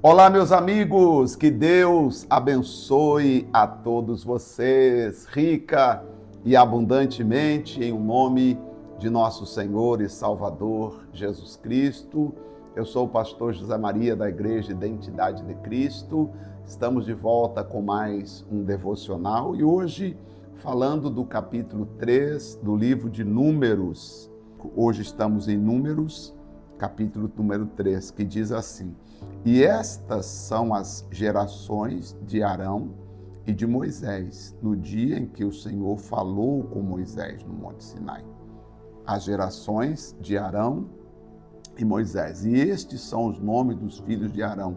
Olá, meus amigos, que Deus abençoe a todos vocês, rica e abundantemente, em nome de nosso Senhor e Salvador Jesus Cristo. Eu sou o pastor José Maria da Igreja Identidade de Cristo. Estamos de volta com mais um devocional e hoje falando do capítulo 3 do livro de Números. Hoje estamos em Números, capítulo número 3, que diz assim: E estas são as gerações de Arão e de Moisés, no dia em que o Senhor falou com Moisés no Monte Sinai. As gerações de Arão e Moisés. E estes são os nomes dos filhos de Arão: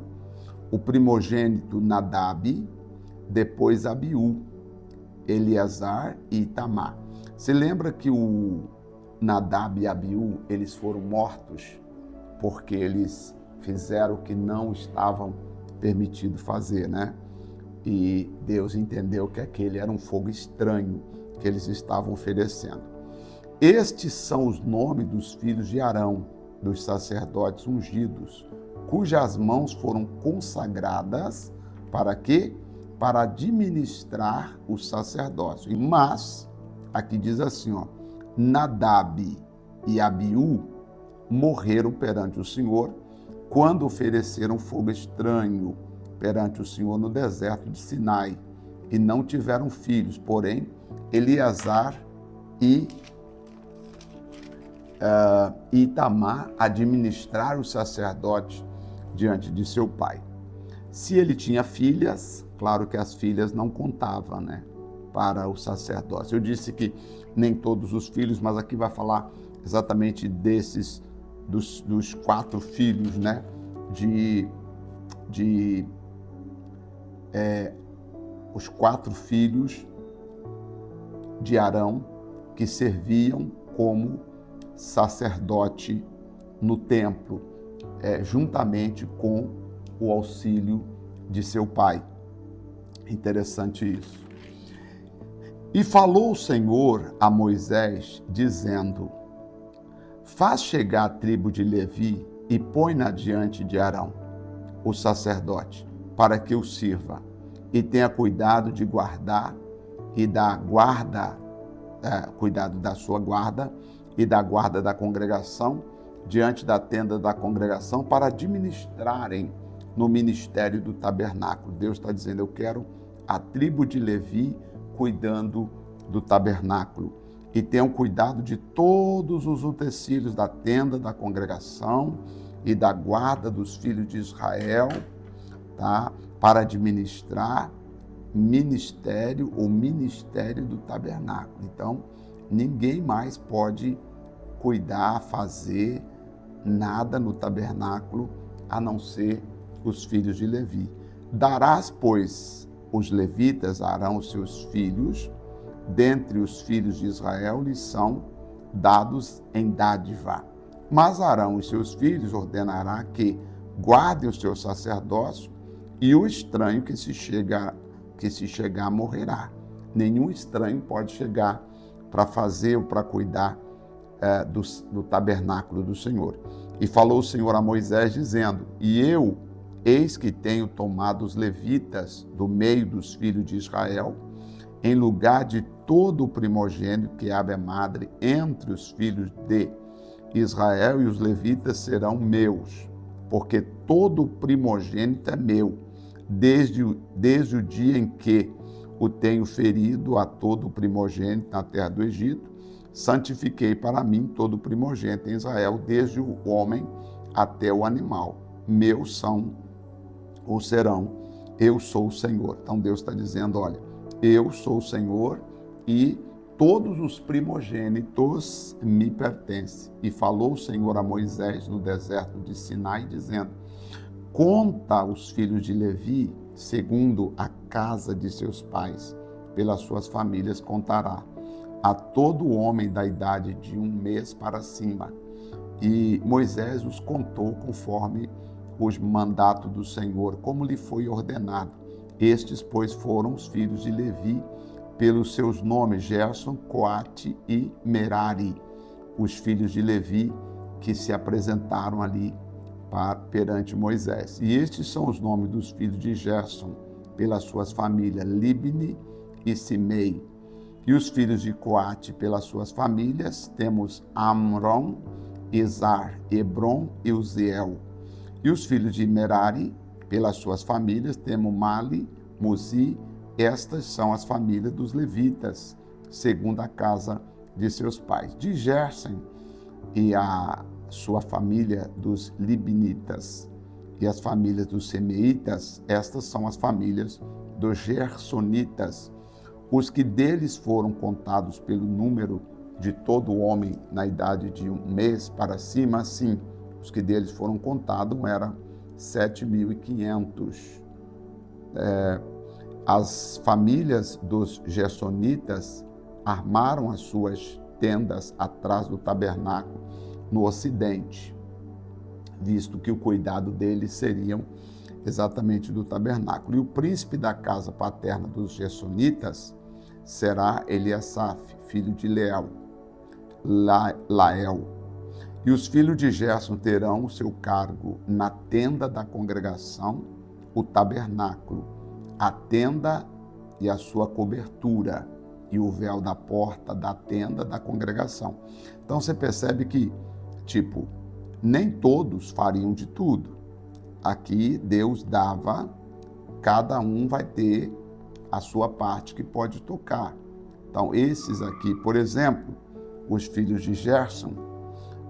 o primogênito Nadab, depois Abiú, Eleazar e Itamar. Se lembra que o Nadab e Abiú, eles foram mortos porque eles fizeram o que não estavam permitido fazer, né? E Deus entendeu que aquele era um fogo estranho que eles estavam oferecendo. Estes são os nomes dos filhos de Arão, dos sacerdotes ungidos, cujas mãos foram consagradas para quê? Para administrar o sacerdócio. Mas, aqui diz assim, Nadab e Abiú morreram perante o Senhor quando ofereceram fogo estranho perante o Senhor no deserto de Sinai, e não tiveram filhos, porém Eleazar e Itamar administraram o sacerdote diante de seu pai. Se ele tinha filhas, claro que as filhas não contavam, né, para o sacerdócio. Eu disse que nem todos os filhos, mas aqui vai falar exatamente desses, dos 4 filhos, né, os 4 filhos de Arão que serviam como sacerdote no templo, juntamente com o auxílio de seu pai. Interessante isso. E falou o Senhor a Moisés, dizendo: Faz chegar a tribo de Levi e põe-na diante de Arão, o sacerdote, para que o sirva, e tenha cuidado de guardar e da guarda, cuidado da sua guarda e da guarda da congregação, diante da tenda da congregação, para administrarem no ministério do tabernáculo. Deus está dizendo: eu quero a tribo de Levi cuidando do tabernáculo. E tenham cuidado de todos os utensílios da tenda da congregação e da guarda dos filhos de Israel, tá? Para administrar o ministério do tabernáculo. Então, ninguém mais pode cuidar, fazer nada no tabernáculo, a não ser os filhos de Levi. Darás, pois, os levitas a Arão, os seus filhos, dentre os filhos de Israel, lhes são dados em dádiva. Mas Arão e seus filhos ordenará que guardem o seu sacerdócio, e o estranho que se chegar morrerá. Nenhum estranho pode chegar para fazer ou para cuidar do tabernáculo do Senhor. E falou o Senhor a Moisés, dizendo: E eu, eis que tenho tomado os levitas do meio dos filhos de Israel, em lugar de todo o primogênito que Ave madre entre os filhos de Israel, e os levitas serão meus, porque todo o primogênito é meu, desde o dia em que o tenho ferido a todo o primogênito na terra do Egito. Santifiquei para mim todo o primogênito em Israel, desde o homem até o animal. Meus são ou serão, eu sou o Senhor. Então Deus está dizendo: olha, eu sou o Senhor e todos os primogênitos me pertencem. E falou o Senhor a Moisés no deserto de Sinai, dizendo: Conta os filhos de Levi segundo a casa de seus pais, pelas suas famílias contará, a todo homem da idade de 1 mês para cima. E Moisés os contou conforme os mandatos do Senhor, como lhe foi ordenado. Estes, pois, foram os filhos de Levi, pelos seus nomes: Gerson, Coate e Merari, os filhos de Levi que se apresentaram ali perante Moisés. E estes são os nomes dos filhos de Gerson, pelas suas famílias, Libni e Simei. E os filhos de Coate, pelas suas famílias, temos Amron, Izar, Hebron e Uziel. E os filhos de Merari, pelas suas famílias, temos Mali, Muzi. Estas são as famílias dos levitas, segundo a casa de seus pais. De Gerson e a sua família dos libnitas e as famílias dos semeitas, estas são as famílias dos gersonitas. Os que deles foram contados pelo número de todo homem na idade de 1 mês para cima, sim, os que deles foram contados eram 7.500. As famílias dos gersonitas armaram as suas tendas atrás do tabernáculo no ocidente, visto que o cuidado deles seriam exatamente do tabernáculo. E o príncipe da casa paterna dos gersonitas será Eliasaf, filho de Lael. E os filhos de Gerson terão o seu cargo na tenda da congregação, o tabernáculo, a tenda e a sua cobertura, e o véu da porta da tenda da congregação. Então você percebe que, nem todos fariam de tudo. Aqui Deus dava, cada um vai ter a sua parte que pode tocar. Então esses aqui, por exemplo, os filhos de Gerson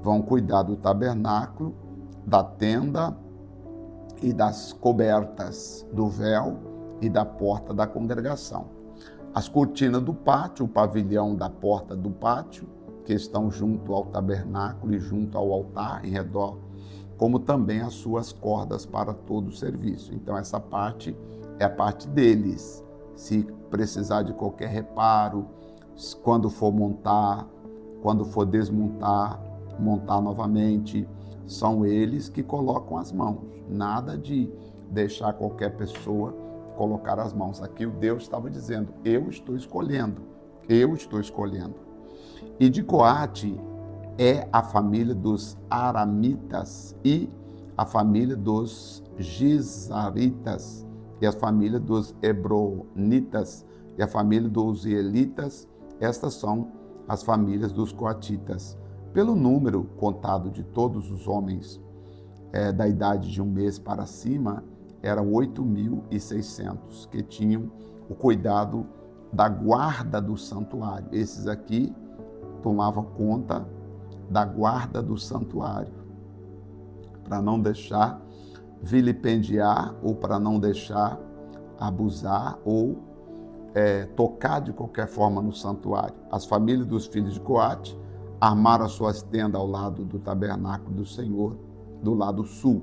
vão cuidar do tabernáculo, da tenda e das cobertas, do véu e da porta da congregação. As cortinas do pátio, o pavilhão da porta do pátio, que estão junto ao tabernáculo e junto ao altar em redor, como também as suas cordas para todo o serviço. Então essa parte é a parte deles. Se precisar de qualquer reparo, quando for montar, quando for desmontar, montar novamente, são eles que colocam as mãos. Nada de deixar qualquer pessoa colocar as mãos. Aqui o Deus estava dizendo, eu estou escolhendo. E de Coate é a família dos aramitas e a família dos gizaritas e a família dos hebronitas e a família dos uzielitas. Estas são as famílias dos coatitas. Pelo número contado de todos os homens da idade de 1 mês para cima, eram 8.600 que tinham o cuidado da guarda do santuário. Esses aqui tomavam conta da guarda do santuário, para não deixar vilipendiar ou para não deixar abusar ou tocar de qualquer forma no santuário. As famílias dos filhos de Coate armaram as suas tendas ao lado do tabernáculo do Senhor, do lado sul.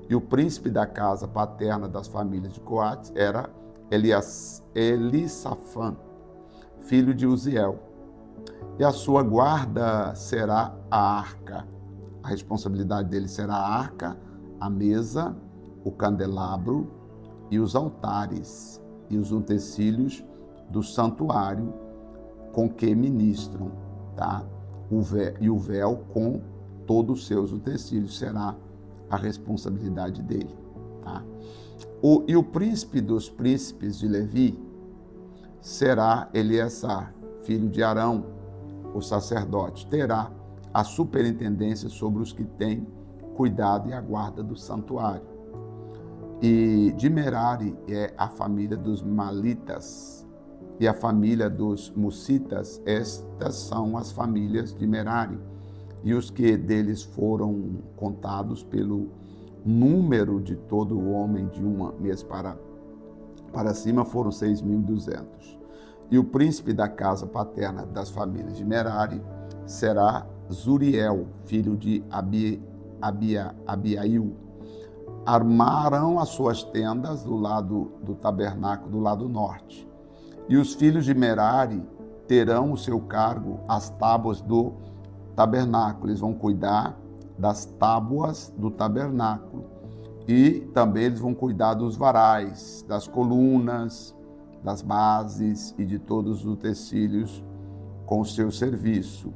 E o príncipe da casa paterna das famílias de Coate era Elisafã, filho de Uziel. E a sua guarda será a arca. A responsabilidade dele será a arca, a mesa, o candelabro e os altares e os utensílios do santuário com que ministram, tá? E o véu com todos os seus utensílios será a responsabilidade dele, tá? E o príncipe dos príncipes de Levi será Eleazar, filho de Arão, o sacerdote. Terá a superintendência sobre os que têm cuidado e a guarda do santuário. E de Merari é a família dos Malitas e a família dos Musitas. Estas são as famílias de Merari. E os que deles foram contados pelo número de todo o homem de 1 mês para cima foram 6.200. E o príncipe da casa paterna das famílias de Merari será Zuriel, filho de Abiail. Armarão as suas tendas do lado do tabernáculo, do lado norte. E os filhos de Merari terão o seu cargo as tábuas do tabernáculo. Eles vão cuidar das tábuas do tabernáculo. E também eles vão cuidar dos varais, das colunas, das bases e de todos os utensílios com o seu serviço.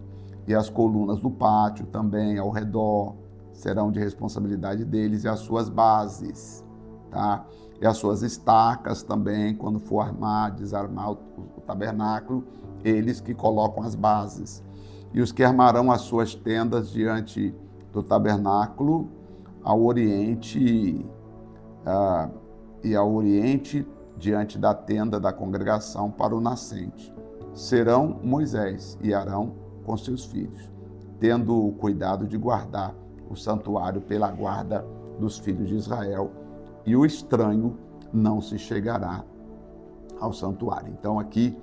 E as colunas do pátio também ao redor serão de responsabilidade deles, e as suas bases, tá? E as suas estacas também, quando for armar, desarmar o tabernáculo, eles que colocam as bases. E os que armarão as suas tendas diante do tabernáculo, ao oriente, e ao oriente, diante da tenda da congregação para o nascente, serão Moisés e Arão com seus filhos, tendo o cuidado de guardar o santuário pela guarda dos filhos de Israel, e o estranho não se chegará ao santuário. Então aqui,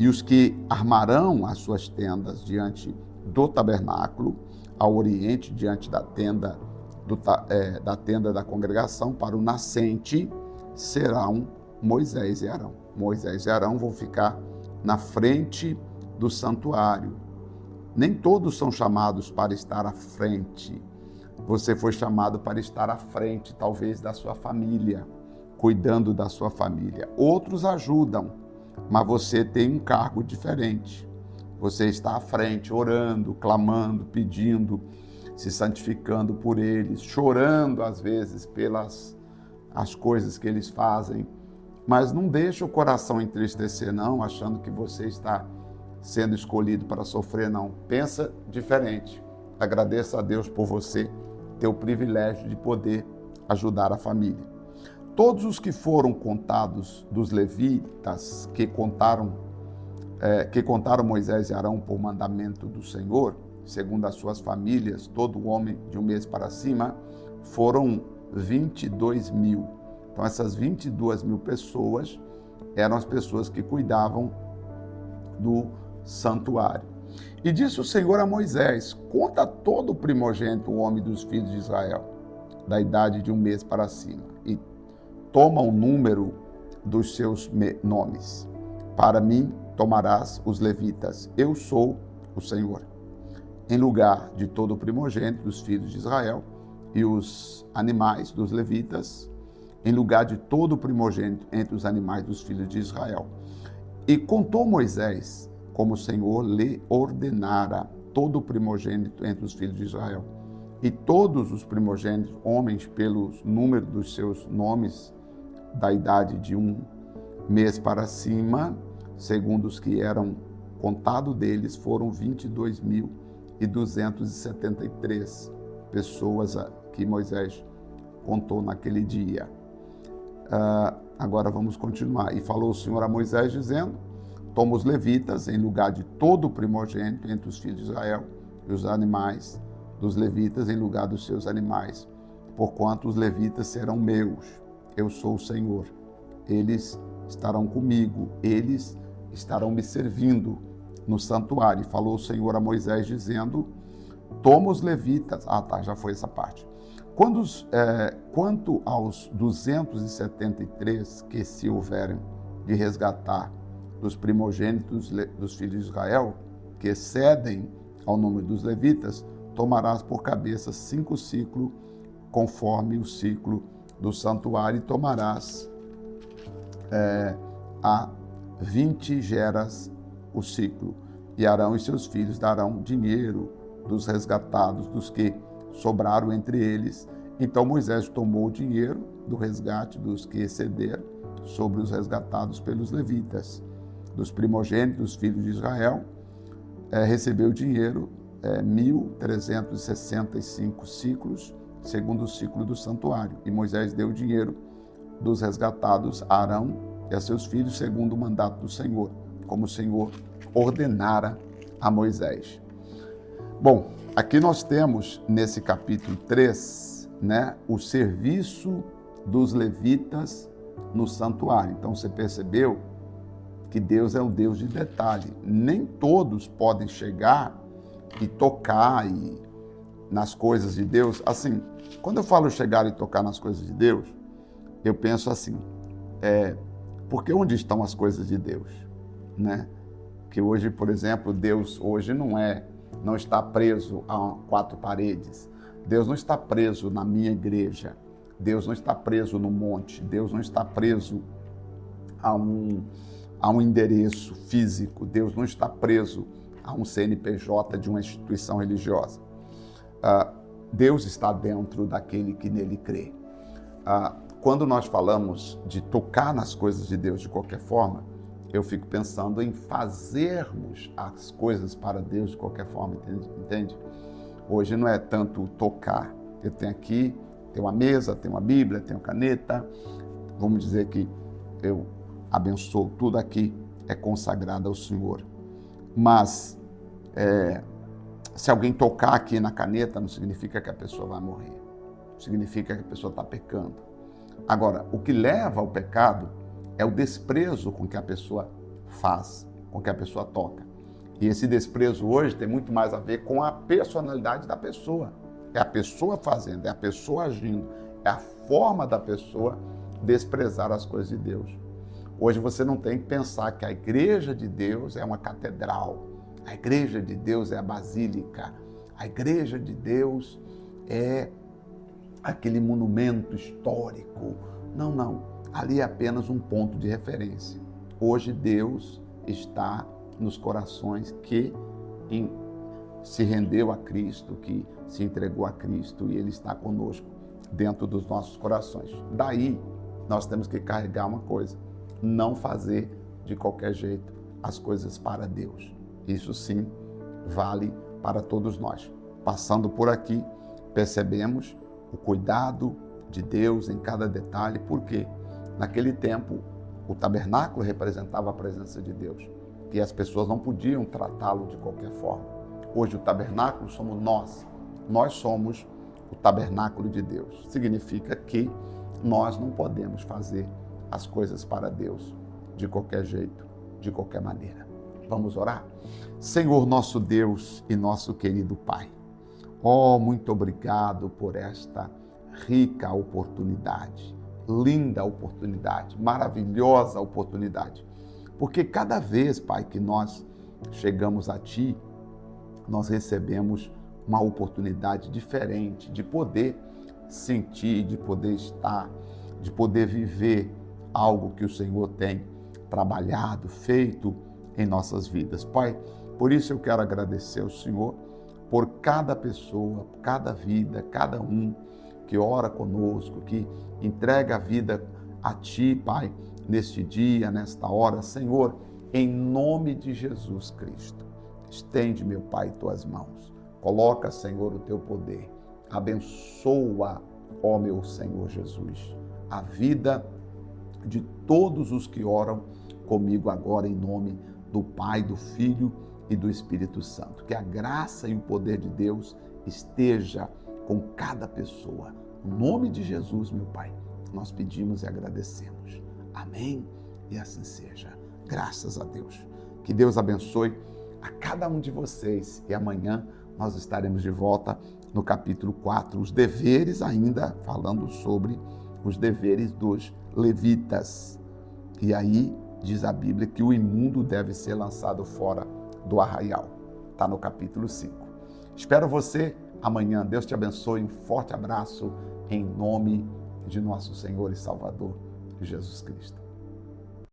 e os que armarão as suas tendas diante do tabernáculo, ao oriente, diante da tenda da congregação, para o nascente, serão Moisés e Arão. Moisés e Arão vão ficar na frente do santuário. Nem todos são chamados para estar à frente. Você foi chamado para estar à frente, talvez, da sua família, cuidando da sua família. Outros ajudam, mas você tem um cargo diferente. Você está à frente, orando, clamando, pedindo, se santificando por eles, chorando às vezes pelas as coisas que eles fazem. Mas não deixe o coração entristecer, não, achando que você está sendo escolhido para sofrer, não. Pensa diferente. Agradeça a Deus por você ter o privilégio de poder ajudar a família. Todos os que foram contados dos levitas, que contaram Moisés e Arão por mandamento do Senhor, segundo as suas famílias, todo homem de um mês para cima, foram 22 mil. Então essas 22 mil pessoas eram as pessoas que cuidavam do santuário. E disse o Senhor a Moisés: conta todo o primogênito, o homem dos filhos de Israel, da idade de um mês para cima, e toma o número dos seus nomes. Para mim tomarás os levitas, eu sou o Senhor. Em lugar de todo o primogênito dos filhos de Israel e os animais dos levitas, em lugar de todo o primogênito entre os animais dos filhos de Israel. E contou Moisés, como o Senhor lhe ordenara, todo o primogênito entre os filhos de Israel. E todos os primogênitos, homens, pelo número dos seus nomes, da idade de um mês para cima, segundo os que eram contados deles, foram 22.273 pessoas que Moisés contou naquele dia. Agora vamos continuar. E falou o Senhor a Moisés, dizendo: toma os levitas em lugar de todo o primogênito entre os filhos de Israel, e os animais dos levitas em lugar dos seus animais, porquanto os levitas serão meus. Eu sou o Senhor. Eles estarão comigo, eles estarão me servindo no santuário. E falou o Senhor a Moisés, dizendo: toma os levitas. Já foi essa parte. Quanto aos 273 que se houverem de resgatar dos primogênitos dos filhos de Israel, que excedem ao número dos levitas, tomarás por cabeça 5 ciclos, conforme o ciclo do santuário, e tomarás a 20 geras o ciclo. E Arão e seus filhos darão dinheiro dos resgatados, dos que sobraram entre eles. Então Moisés tomou o dinheiro do resgate dos que excederam sobre os resgatados pelos levitas. Dos primogênitos dos filhos de Israel, recebeu o dinheiro 1.365 ciclos, segundo o ciclo do santuário. E Moisés deu o dinheiro dos resgatados a Arão e a seus filhos, segundo o mandato do Senhor, como o Senhor ordenara a Moisés. Bom, aqui nós temos, nesse capítulo 3, o serviço dos levitas no santuário. Então você percebeu que Deus é um Deus de detalhe. Nem todos podem chegar e tocar nas coisas de Deus. Assim, quando eu falo chegar e tocar nas coisas de Deus, eu penso assim, porque onde estão as coisas de Deus? Que hoje, por exemplo, Deus hoje não está preso a 4 paredes. Deus não está preso na minha igreja. Deus não está preso no monte. Deus não está preso a um endereço físico. Deus não está preso a um CNPJ de uma instituição religiosa. Deus está dentro daquele que nele crê. Quando nós falamos de tocar nas coisas de Deus de qualquer forma, eu fico pensando em fazermos as coisas para Deus de qualquer forma, entende? Hoje não é tanto tocar. Eu tenho aqui, tenho uma mesa, tenho uma Bíblia, tenho caneta. Vamos dizer que eu abençoo tudo aqui, é consagrado ao Senhor. Mas se alguém tocar aqui na caneta, não significa que a pessoa vai morrer. Significa que a pessoa está pecando. Agora, o que leva ao pecado é o desprezo com que a pessoa faz, com que a pessoa toca. E esse desprezo hoje tem muito mais a ver com a personalidade da pessoa. É a pessoa fazendo, é a pessoa agindo, é a forma da pessoa desprezar as coisas de Deus. Hoje você não tem que pensar que a igreja de Deus é uma catedral, a igreja de Deus é a basílica, a igreja de Deus é aquele monumento histórico. Não, não. Ali é apenas um ponto de referência. Hoje Deus está nos corações que se rendeu a Cristo, que se entregou a Cristo, e Ele está conosco dentro dos nossos corações. Daí nós temos que carregar uma coisa: não fazer de qualquer jeito as coisas para Deus. Isso sim vale para todos nós. Passando por aqui, percebemos o cuidado de Deus em cada detalhe, porque naquele tempo o tabernáculo representava a presença de Deus e as pessoas não podiam tratá-lo de qualquer forma. Hoje o tabernáculo somos nós somos o tabernáculo de Deus. Significa que nós não podemos fazer as coisas para Deus de qualquer jeito, de qualquer maneira. Vamos orar? Senhor, nosso Deus e nosso querido Pai, muito obrigado por esta rica oportunidade, linda oportunidade, maravilhosa oportunidade, porque cada vez, Pai, que nós chegamos a Ti, nós recebemos uma oportunidade diferente de poder sentir, de poder estar, de poder viver algo que o Senhor tem trabalhado, feito em nossas vidas. Pai, por isso eu quero agradecer ao Senhor por cada pessoa, cada vida, cada um que ora conosco, que entrega a vida a Ti, Pai, neste dia, nesta hora. Senhor, em nome de Jesus Cristo, estende, meu Pai, Tuas mãos. Coloca, Senhor, o Teu poder. Abençoa, ó meu Senhor Jesus, a vida de todos os que oram comigo agora, em nome do Pai, do Filho e do Espírito Santo. Que a graça e o poder de Deus esteja com cada pessoa. No nome de Jesus, meu Pai, nós pedimos e agradecemos. Amém? E assim seja. Graças a Deus. Que Deus abençoe a cada um de vocês. E amanhã nós estaremos de volta no capítulo 4, os deveres, ainda falando sobre os deveres dos levitas. E aí diz a Bíblia que o imundo deve ser lançado fora do arraial. Está no capítulo 5. Espero você amanhã. Deus te abençoe. Um forte abraço em nome de nosso Senhor e Salvador, Jesus Cristo.